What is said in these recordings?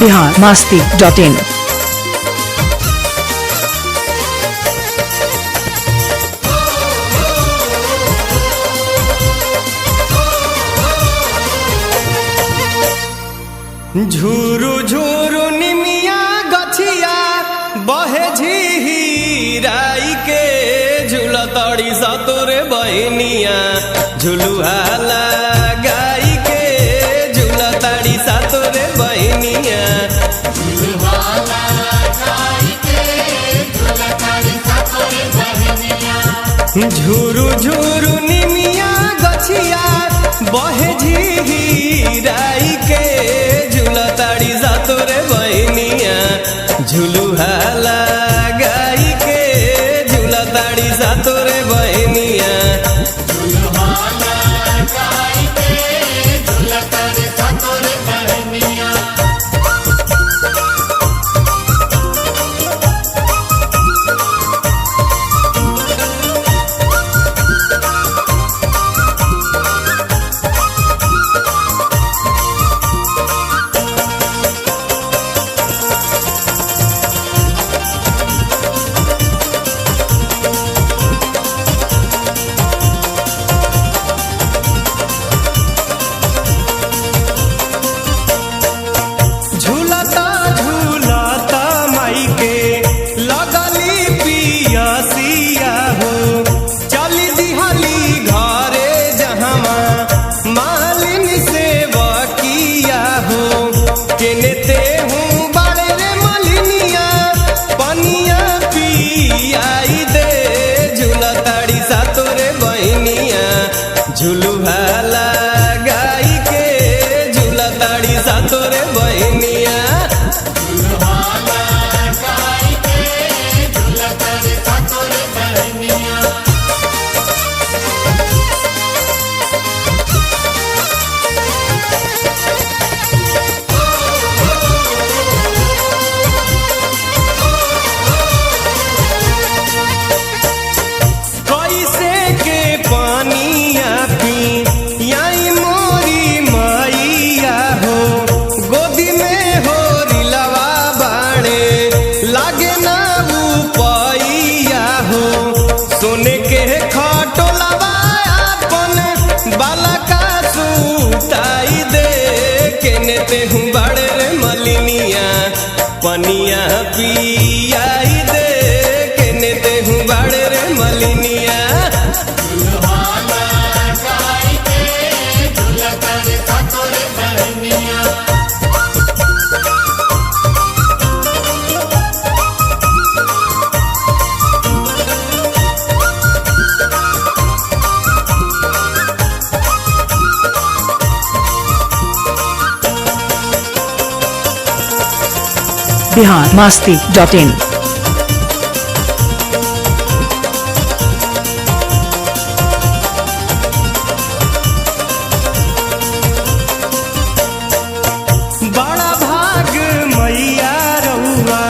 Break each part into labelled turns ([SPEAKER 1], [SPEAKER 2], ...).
[SPEAKER 1] biharmasti.in।
[SPEAKER 2] झूरू झूरू निमिया गछिया बहे झीराई के झूलतड़ी सतोरे बहनिया झुलुहा लगाई के झूलतड़ी सतोरे बहनिया झूरू झूरू निमिया गछिया बहे झीराई के झूलताड़ी सातोरे बहनिया झुलुहा लगाई के झूलताड़ी सातोरे बहनिया झुलुहा लगाई के झूलताड़ी सातोरे बहनिया सोने के खटोलवा अपन बाला का सुताई दे केने ते हूँ बड़े रे मलिनिया पनिया पियाई दे केने ते हूँ बड़े रे मलिनिया
[SPEAKER 1] biharmasti.in।
[SPEAKER 2] बड़ा भाग मैया रहुआ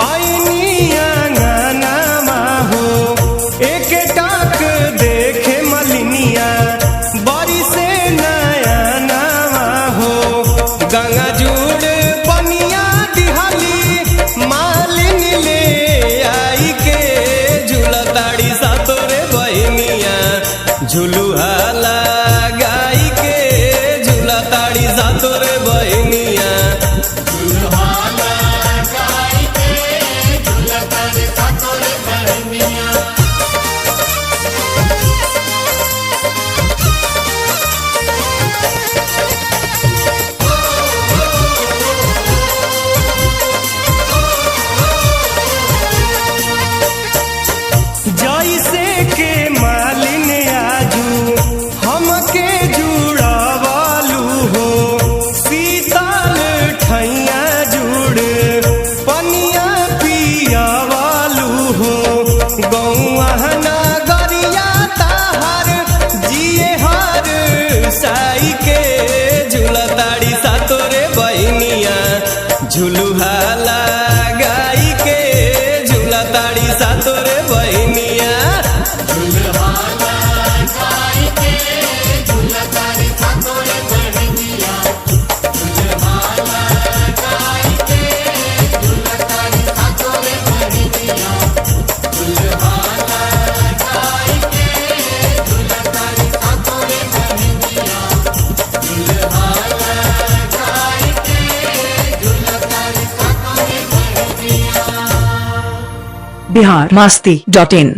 [SPEAKER 2] आईनी आंगनमा हो एक टाक देखे मलिनिया बड़ी से नया नामा हो गंगा जुड़ पनिया दिहाली मालिन ले आई के झूलताड़ी सातोरे बहनिया झुलुहा लगाई के झूलताड़ी सातोरे बहनिया जैसे के मालिन आजू हमके जुड़ावालू हो शीतल ठैया जुड़ पनिया पियावालू हो गौआ नगरिया ताहर जिए हर साई के झूलताड़ी सातोरे बहनिया झुलुहा लगाई के झूलताड़ी सातोरे बहनिया
[SPEAKER 1] biharmasti.in।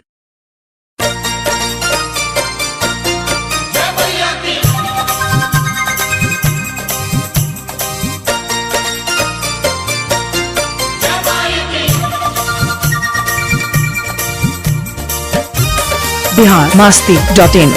[SPEAKER 1] biharmasti.in।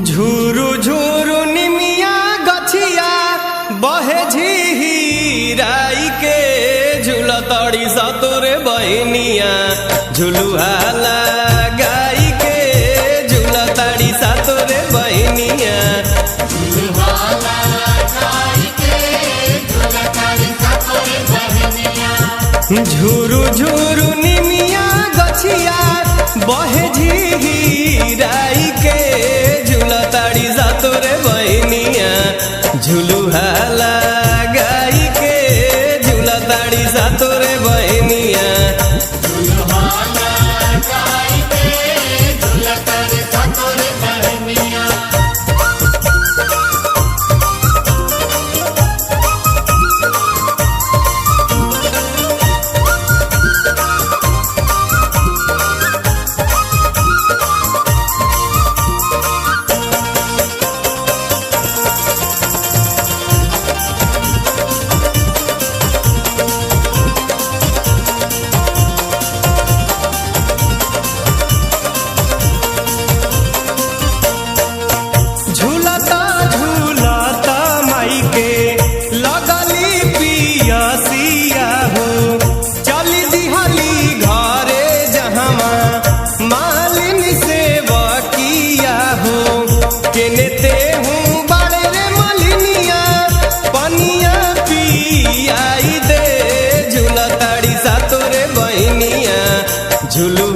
[SPEAKER 2] झूरू झूरू निमिया गछिया बहे झीराई के झूलतड़ी सतोरे बहनिया झुलुआ लगाई के झूलतड़ी सतोरे बहनिया झूरू झूरू निमिया गछिया बहे झीराई के झूलताड़ी सातोरे बहनिया झुलुहा लगाई के झूलताड़ी सातोरे बहनिया झूलता झूलता माई के लगली पियसिया हो चली दिहली घरे जहमा मालिन से बकिया हो केने ते हूँ बड़े रे मलिनिया पनिया पियाई दे झूलताड़ी सातोरे बहनिया झुलू